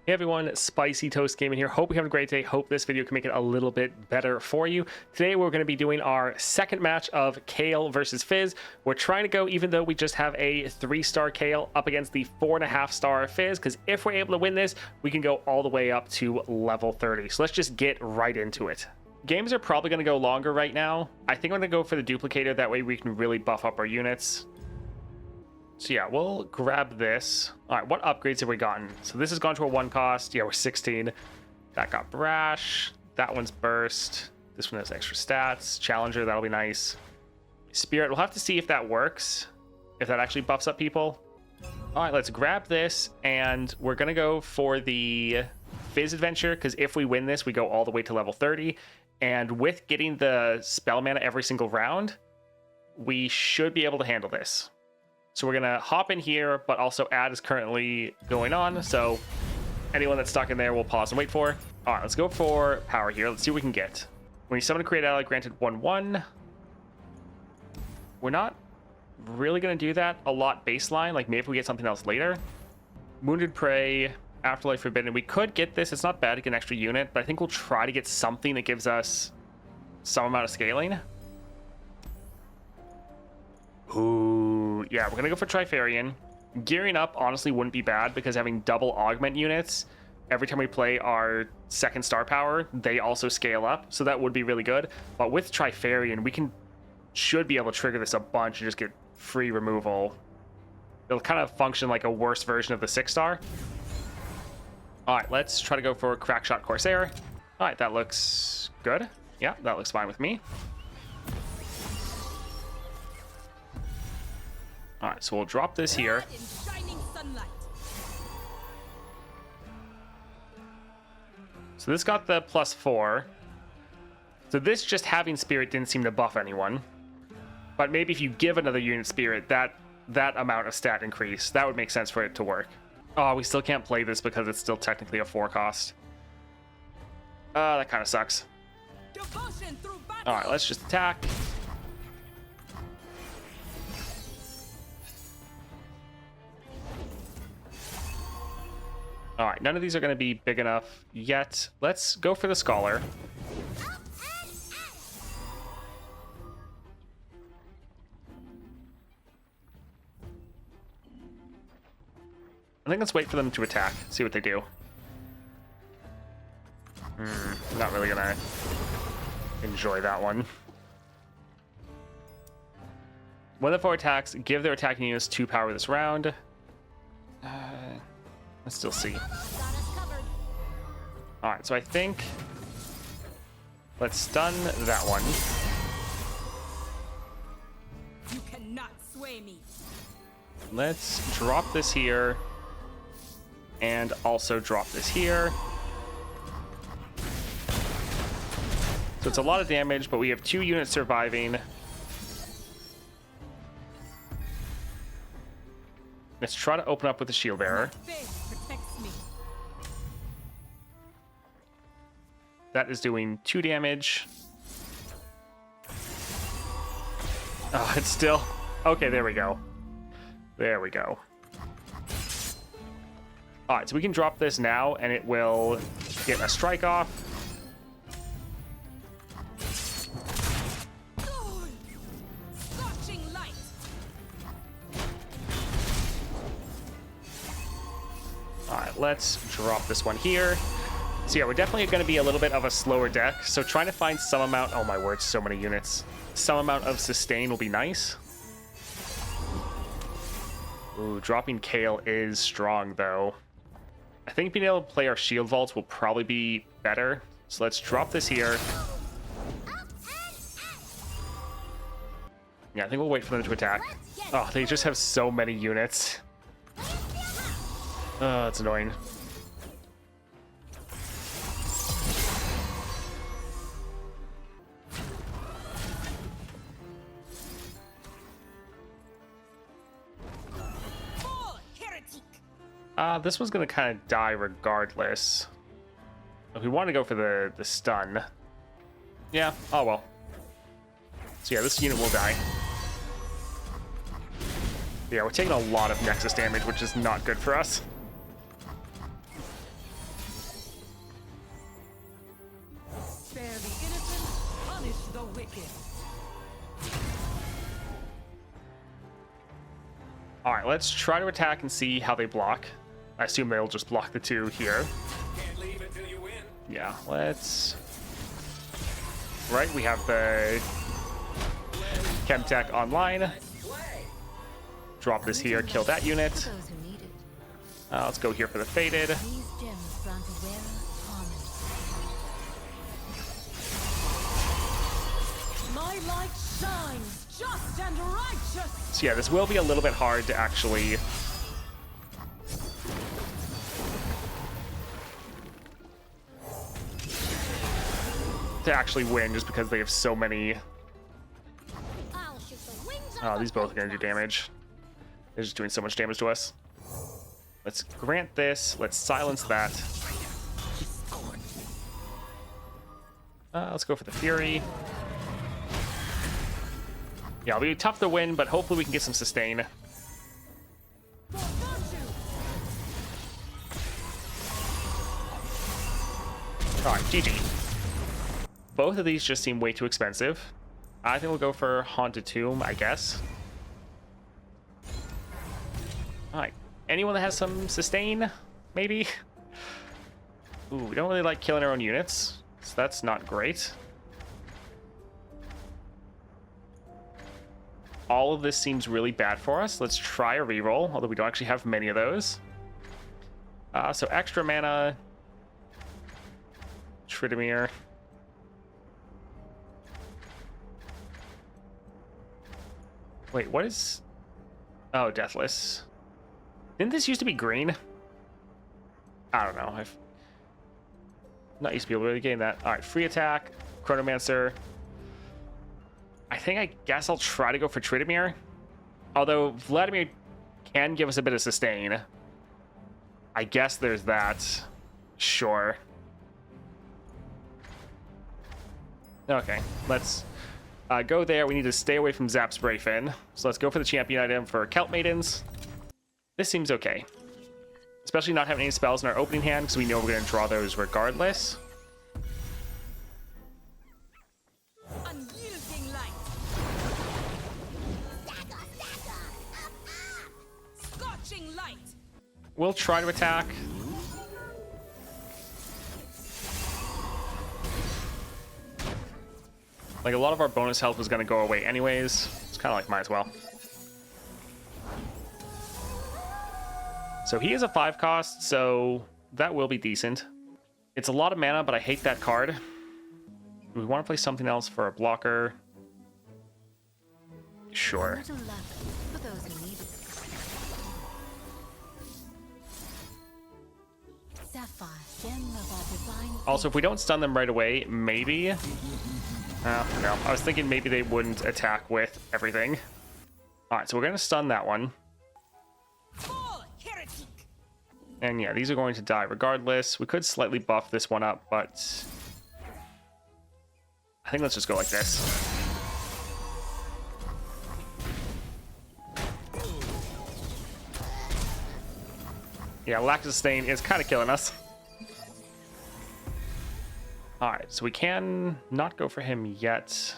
Hey everyone, Spicy Toast Gaming here. Hope you're having a great day. Hope this video can make it a little bit better for you. Today we're going to be doing our second match of Kayle versus Fizz. We're trying to go, even though we just have a 3-star Kayle, up against the 4.5-star Fizz, because if we're able to win this, we can go all the way up to level 30. So let's just get right into it. Games are probably going to go longer right now. I think I'm going to go for the duplicator. That way we can really buff up our units. So yeah, we'll grab this. All right, what upgrades have we gotten? So this has gone to a 1 cost. Yeah, we're 16. That got brash. That one's burst. This one has extra stats. Challenger, that'll be nice. Spirit, we'll have to see if that works. If that actually buffs up people. All right, let's grab this. And we're going to go for the Fizz adventure. Because if we win this, we go all the way to level 30. And with getting the spell mana every single round, we should be able to handle this. So we're going to hop in here, but also ad is currently going on. So anyone that's stuck in there, we'll pause and wait for. All right, let's go for power here. Let's see what we can get. When you summon a create ally, granted 1/1. We're not really going to do that a lot baseline. Like maybe if we get something else later. Wounded Prey, Afterlife Forbidden. We could get this. It's not bad to get an extra unit, but I think we'll try to get something that gives us some amount of scaling. Ooh, yeah, we're gonna go for Trifarian. Gearing up honestly wouldn't be bad, because having double augment units every time we play our 2nd star power, they also scale up, so that would be really good. But with Trifarian, we should be able to trigger this a bunch and just get free removal. It'll kind of function like a worse version of the 6-star. All right, let's try to go for Crackshot Corsair. All right, that looks good. Yeah, that looks fine with me. All right, so we'll drop this here. So this got the +4. So this just having Spirit didn't seem to buff anyone. But maybe if you give another unit Spirit, that amount of stat increase, that would make sense for it to work. Oh, we still can't play this because it's still technically a 4 cost. That kind of sucks. All right, let's just attack. All right, none of these are going to be big enough yet. Let's go for the Scholar. I think let's wait for them to attack, see what they do. Not really going to enjoy that one. When the 4 attacks, give their attacking units 2 power this round. Let's still see. All right, so I think let's stun that one. You cannot sway me. Let's drop this here and also drop this here. So it's a lot of damage, but we have 2 units surviving. Let's try to open up with the Shield Bearer. That is doing 2 damage. Oh, it's still... Okay, there we go. There we go. All right, so we can drop this now, and it will get a strike off. All right, let's drop this one here. So yeah, we're definitely going to be a little bit of a slower deck, so trying to find some amount... Oh my word, so many units. Some amount of sustain will be nice. Ooh, dropping Kayle is strong, though. I think being able to play our Shield Vaults will probably be better. So let's drop this here. Yeah, I think we'll wait for them to attack. Oh, they just have so many units. Oh, that's annoying. This one's going to kind of die regardless. If we want to go for the stun. Yeah, oh well. So yeah, this unit will die. Yeah, we're taking a lot of Nexus damage, which is not good for us. All right, let's try to attack and see how they block. I assume they'll just block the 2 here. Can't leave until you win. Yeah, let's... Right, we have the Chemtech online. Drop this here, kill that unit. For those who need it. Let's go here for the Faded. These gems grant a rare harmony. My light shines just and righteous. So yeah, this will be a little bit hard to actually... win, just because they have so many... I'll shoot the wings Oh, these both are going to do damage. They're just doing so much damage to us. Let's grant this. Let's silence that. Let's go for the Fury. Yeah, it'll be tough to win, but hopefully we can get some sustain. Alright, GG. Both of these just seem way too expensive. I think we'll go for Haunted Tomb, I guess. Alright. Anyone that has some sustain, maybe? Ooh, we don't really like killing our own units, so that's not great. All of this seems really bad for us. Let's try a reroll, although we don't actually have many of those. So extra mana. Tridimir. Wait, what is... Oh, Deathless. Didn't this used to be green? I don't know. I've not used to be able to really gain that. All right, free attack, Chronomancer. I guess I'll try to go for Tridimir. Although Vladimir can give us a bit of sustain. I guess there's that. Sure. Okay, let's go there. We need to stay away from Zap Sprayfin. So let's go for the champion item for Kelp Maidens. This seems okay. Especially not having any spells in our opening hand, because we know we're going to draw those regardless. Unyielding light. Scorching light. We'll try to attack. Like, a lot of our bonus health was going to go away anyways. It's kind of like, might as well. So he is a 5 cost, so that will be decent. It's a lot of mana, but I hate that card. Do we want to play something else for a blocker? Sure. A little luck for those who need it. Sapphire, gem of our divine. Also, if we don't stun them right away, maybe... no, I was thinking maybe they wouldn't attack with everything. Alright, so we're going to stun that one. Fall, heretic. And yeah, these are going to die regardless. We could slightly buff this one up, but... I think let's just go like this. Yeah, lack of sustain is kind of killing us. Alright, so we can not go for him yet.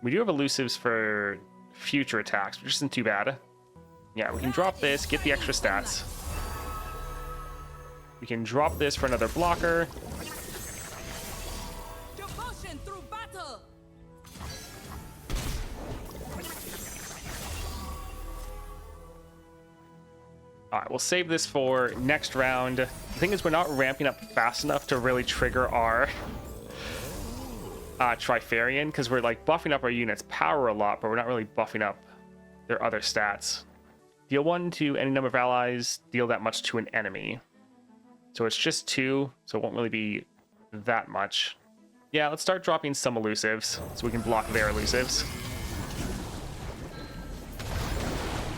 We do have elusives for future attacks, which isn't too bad. Yeah, we can drop this, get the extra stats. We can drop this for another blocker. Devotion through battle. Alright, we'll save this for next round. The thing is, we're not ramping up fast enough to really trigger our Trifarian, because we're like buffing up our units' power a lot, but we're not really buffing up their other stats. Deal 1 to any number of allies, deal that much to an enemy. So it's just 2, so it won't really be that much. Yeah, let's start dropping some elusives, so we can block their elusives.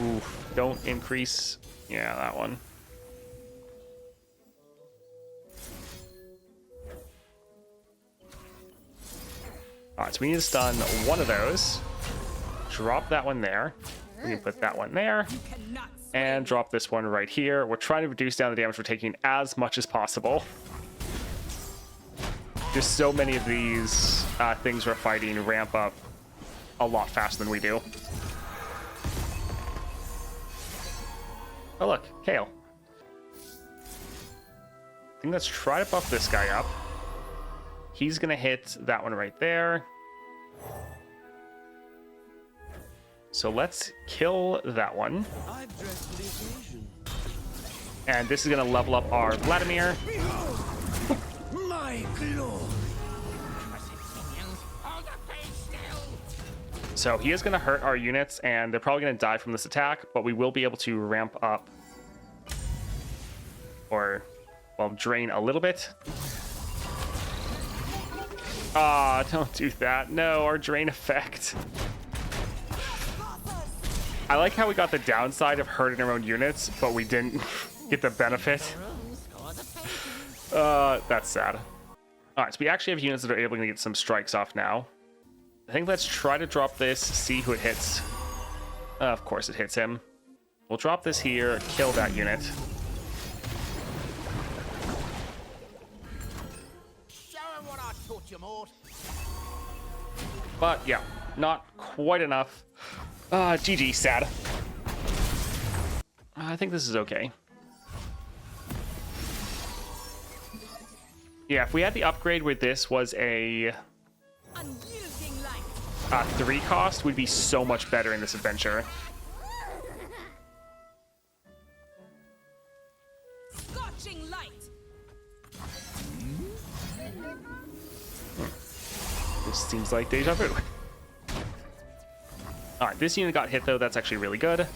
Oof, don't increase... Yeah, that one. Alright, so we need to stun one of those. Drop that one there. We can put that one there. You cannot And drop this one right here. We're trying to reduce down the damage we're taking as much as possible. Just so many of these things we're fighting ramp up a lot faster than we do. Oh look, Kayle. I think let's try to buff this guy up. He's gonna hit that one right there. So let's kill that one. And this is gonna level up our Vladimir. My glory. So he is gonna hurt our units, and they're probably gonna die from this attack, but we will be able to ramp up or, well, drain a little bit. Ah, don't do that. No, our drain effect. I like how we got the downside of hurting our own units, but we didn't get the benefit. That's sad. All right, so we actually have units that are able to get some strikes off now. I think let's try to drop this, see who it hits. Of course it hits him. We'll drop this here, kill that unit. But yeah, not quite enough. GG, sad. I think this is okay. Yeah, if we had the upgrade where this was a 3 cost, we'd be so much better in this adventure. Scorching light. This seems like deja vu. Alright, this unit got hit though, that's actually really good.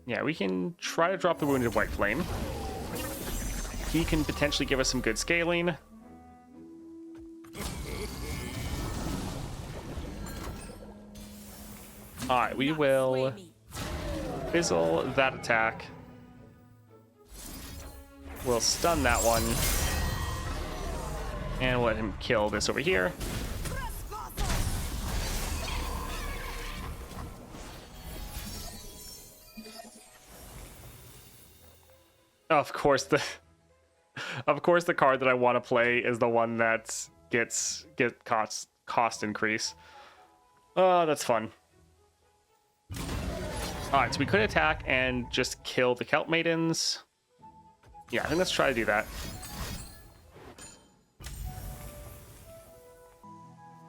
Yeah, we can try to drop the Wounded White Flame. He can potentially give us some good scaling. Alright, we will fizzle that attack. We'll stun that one. And we'll let him kill this over here. Of course the card that I want to play is the one that gets cost increase. Oh, that's fun. Alright, so we could attack and just kill the Kelp Maidens. Yeah, I think let's try to do that.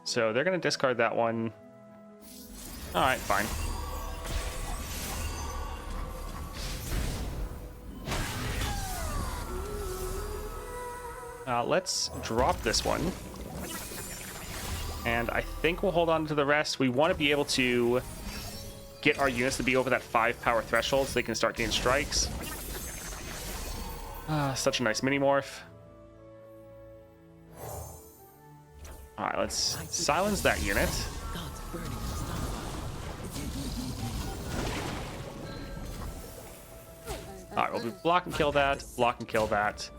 So they're going to discard that one. Alright, fine. Let's drop this one. And I think we'll hold on to the rest. We want to be able to get our units to be over that 5 power threshold so they can start getting strikes. Such a nice mini-morph. Alright, let's silence that unit. Alright, we'll block and kill that, block and kill that.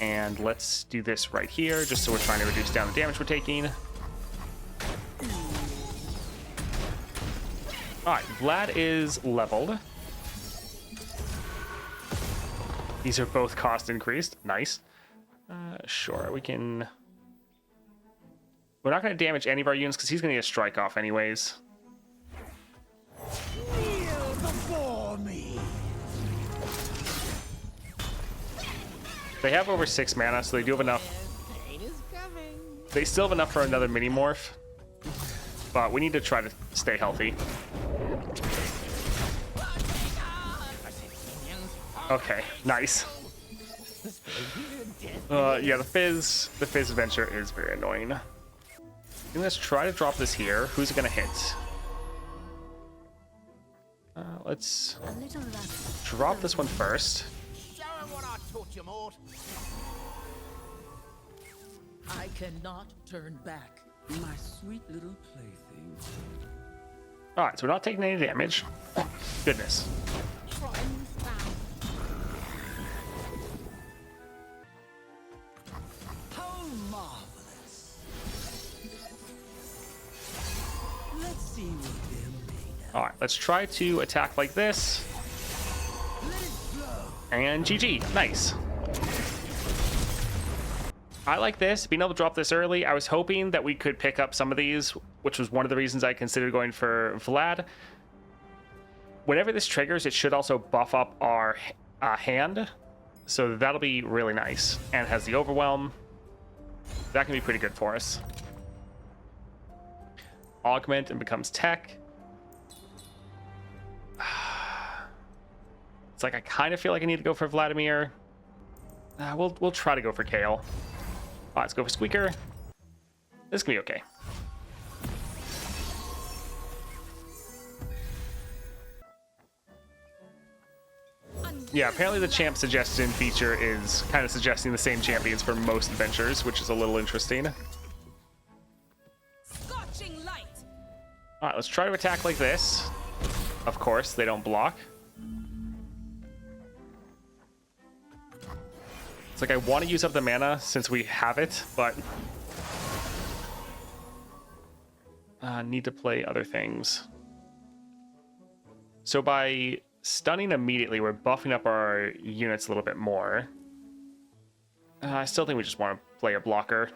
And let's do this right here, just so we're trying to reduce down the damage we're taking. Alright, Vlad is leveled. These are both cost increased. Nice. Sure, we can... We're not going to damage any of our units because he's going to get a strike off anyways. Kneel before me. They have over 6 mana, so they do have enough. They still have enough for another mini-morph. But we need to try to stay healthy. Okay, nice. Yeah, the Fizz adventure is very annoying. Let's try to drop this here. Who's it gonna hit? Let's drop this one first. I cannot turn back. My sweet little plaything. Alright, so we're not taking any damage. Goodness. How marvelous. Let's see what they're made of. Alright, let's try to attack like this. And GG. Nice. I like this, being able to drop this early. I was hoping that we could pick up some of these, which was one of the reasons I considered going for Vlad. Whenever this triggers, it should also buff up our hand, so that'll be really nice. And it has the overwhelm. That can be pretty good for us. Augment and becomes tech. It's like I kind of feel like I need to go for Vladimir. We'll try to go for Kayle. Let's go for Squeaker. This can be okay. Yeah, apparently the champ suggestion feature is kind of suggesting the same champions for most adventures, which is a little interesting. Scorching light. All right, let's try to attack like this. Of course, they don't block. It's like I want to use up the mana since we have it, but need to play other things. So by stunning immediately, we're buffing up our units a little bit more. I still think we just want to play a blocker.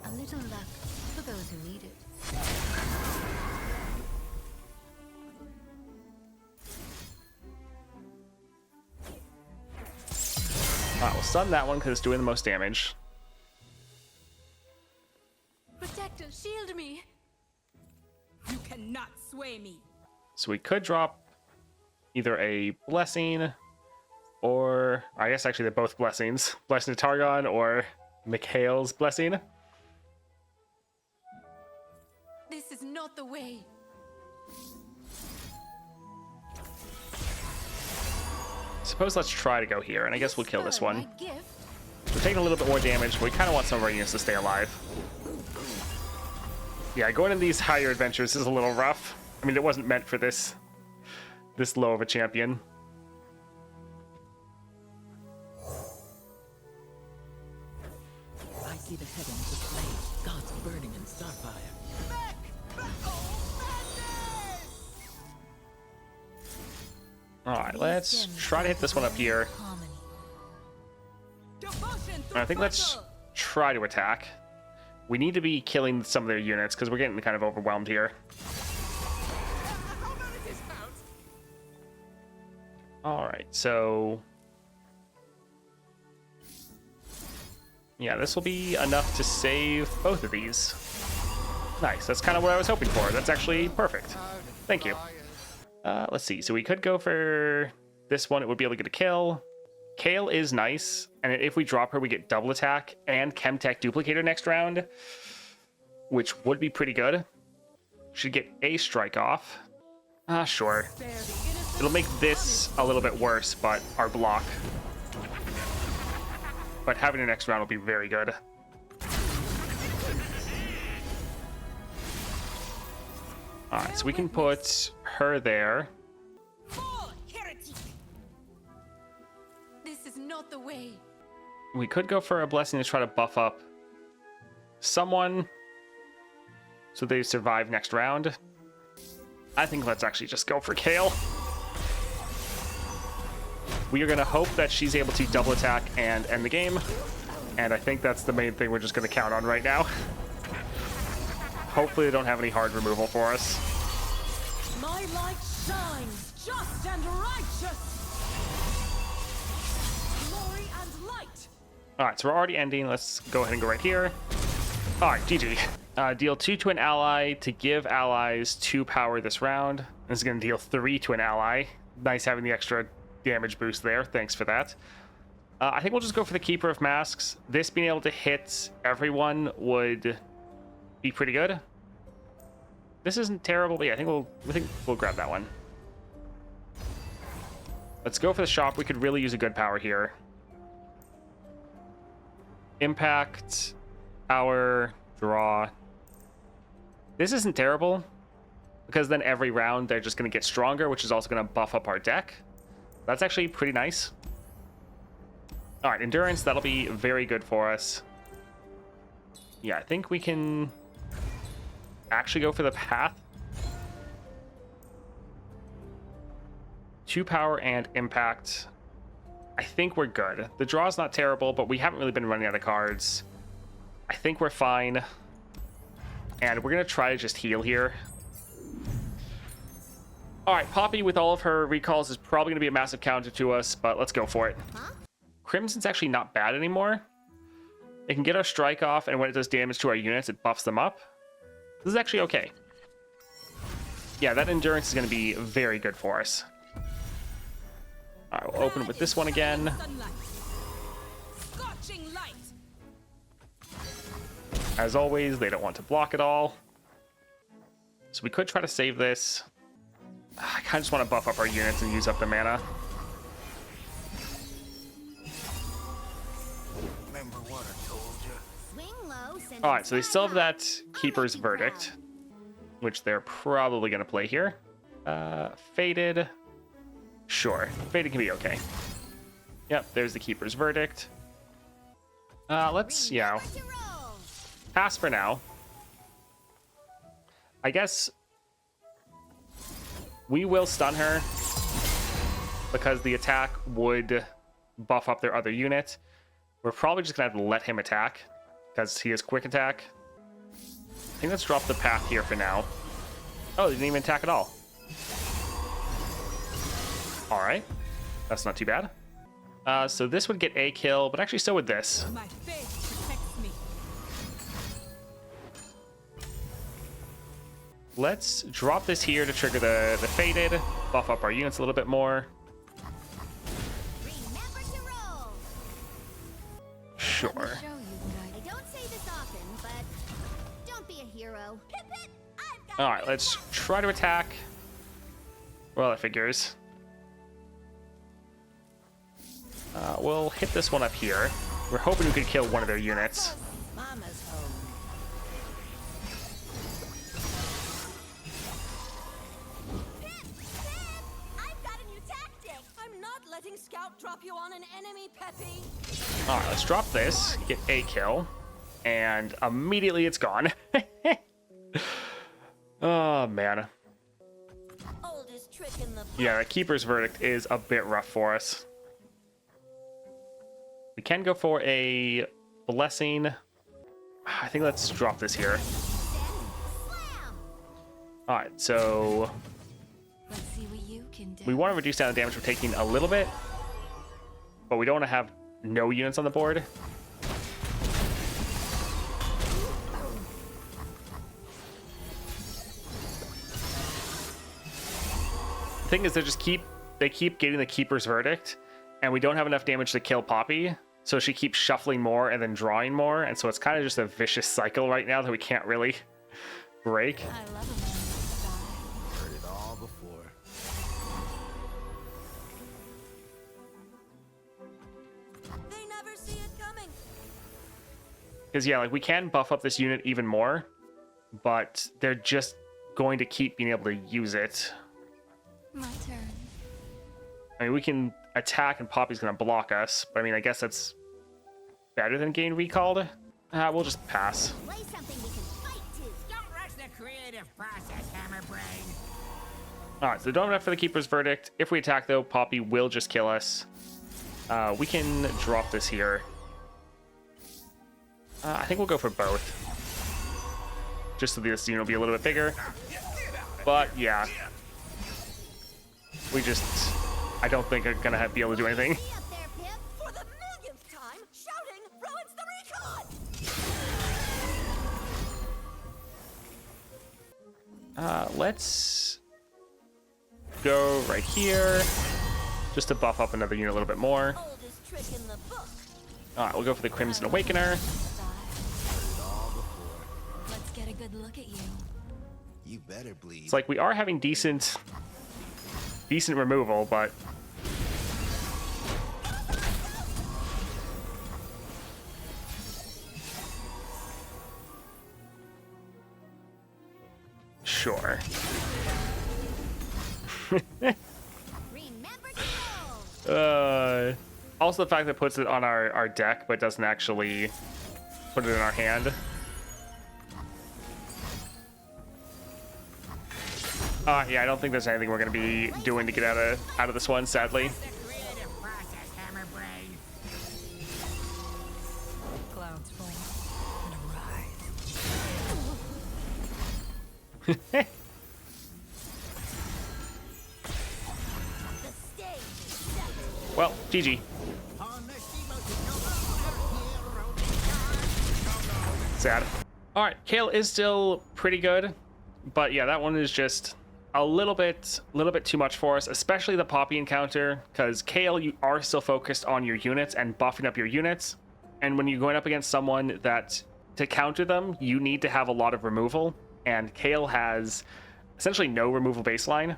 A little luck for those who need it. Alright, we'll stun that one because it's doing the most damage. Protector, shield me. You cannot sway me. So we could drop either a blessing or I guess actually they're both blessings. Blessing to Targon or Mikhail's blessing. This is not the way. Suppose let's try to go here, and I guess we'll kill this one. My gift. We're taking a little bit more damage, but we kind of want some of our units to stay alive. Yeah, going into these higher adventures is a little rough. I mean, it wasn't meant for this low of a champion. I see the heavens aflame, gods burning in starfire. Alright, let's try to hit this one up here. Harmony. Devotion And I think let's try to attack. We need to be killing some of their units because we're getting kind of overwhelmed here. Alright, so yeah, this will be enough to save both of these. Nice, that's kind of what I was hoping for. That's actually perfect. Thank you. Let's see, so we could go for this one. It would be able to get a kill. Kayle is nice, and if we drop her, we get double attack and Chemtech Duplicator next round, which would be pretty good. Should get a strike off. Sure. It'll make this a little bit worse, but our block. But having the next round will be very good. Alright, so we can put her there. This is not the way. We could go for a blessing to try to buff up someone so they survive next round. I think let's actually just go for Kayle. We are going to hope that she's able to double attack and end the game. And I think that's the main thing we're just going to count on right now. Hopefully they don't have any hard removal for us. My light shines, just and righteous. Glory and light. Alright, so we're already ending. Let's go ahead and go right here. Alright, GG. Deal 2 to an ally to give allies 2 power this round. This is going to deal 3 to an ally. Nice having the extra damage boost there. Thanks for that. I think we'll just go for the Keeper of Masks. This being able to hit everyone would be pretty good. This isn't terrible, but yeah, I think we'll grab that one. Let's go for the shop. We could really use a good power here. Impact, power, draw. This isn't terrible because then every round they're just going to get stronger, which is also going to buff up our deck. That's actually pretty nice. All right, endurance, that'll be very good for us. Yeah, I think we can actually go for the path. 2 power and impact. I think we're good. The draw's not terrible, but we haven't really been running out of cards. I think we're fine. And we're going to try to just heal here. All right, Poppy with all of her recalls is probably going to be a massive counter to us, but let's go for it. Crimson's actually not bad anymore. It can get our strike off, and when it does damage to our units, it buffs them up. This is actually okay. Yeah, that endurance is going to be very good for us. All right, we'll open with this one again. As always, they don't want to block at all. So we could try to save this. I kind of just want to buff up our units and use up the mana. Remember what I told you? Swing low, send All right, so they still have that Keeper's Verdict, which they're probably going to play here. Faded. Sure, Faded can be okay. Yep, there's the Keeper's Verdict. Let's, pass for now. I guess we will stun her because the attack would buff up their other unit. We're probably just gonna have to let him attack because he has quick attack. I think let's drop the path here for now. Oh, they didn't even attack at all. All right, that's not too bad. So this would get a kill, but actually so would this. My faith protects me. Let's drop this here to trigger the Faded, buff up our units a little bit more. Remember to roll. Sure. Show you what I don't say this often, but don't be a hero. Pip it. I've got All right, let's try to attack. Well, that figures. We'll hit this one up here. We're hoping we could kill one of their units. Mama's home. I've got a new tactic. I'm not letting Scout drop you on an enemy, Peppy. All right, let's drop this, get a kill, and immediately it's gone. Oh, man. Oldest trick in the book. Yeah, the Keeper's Verdict is a bit rough for us. We can go for a Blessing. I think let's drop this here. slam. All right, so Let's see what you can do. we want to reduce down the damage we're taking a little bit, but we don't want to have no units on the board. The thing is, they keep getting the Keeper's Verdict, and we don't have enough damage to kill Poppy, so she keeps shuffling more and then drawing more, and so it's kind of just a vicious cycle right now that we can't really break. I love a man with Heard it all before. They never see it coming. Because, yeah, like, we can buff up this unit even more, but they're just going to keep being able to use it. my turn. I mean, we can attack and Poppy's going to block us, but I mean, I guess that's better than getting recalled. We'll just pass. Play something we can fight to. Don't rush the creative process, Hammerbrain. All right, so they don't have enough for the Keeper's Verdict. If we attack, though, Poppy will just kill us. We can drop this here. I think we'll go for both. Just so this unit will be a little bit bigger. But, yeah. I don't think I'm going to be able to do anything. Be up there, Pip. For the millionth time, shouting ruins the recon. Let's go right here. Just to buff up another unit a little bit more. Oldest trick in the book. All right, we'll go for the Crimson Awakener. Let's get a good look at you. You better bleed. It's like we are having decent removal, but sure. Remember to roll. Also the fact that it puts it on our deck, but doesn't actually put it in our hand. Yeah, I don't think there's anything we're gonna be doing to get out of this one, sadly. The creative process, Hammerbrain. The stage is set. Well, GG. Sad. All right, Kayle is still pretty good, but yeah, that one is just a little bit too much for us, especially the Poppy encounter, because Kayle, you are still focused on your units and buffing up your units, and when you're going up against someone that to counter them, you need to have a lot of removal, and Kayle has essentially no removal baseline.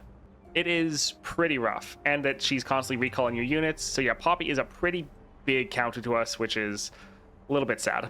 It is pretty rough, and that she's constantly recalling your units. So yeah, Poppy is a pretty big counter to us, which is a little bit sad.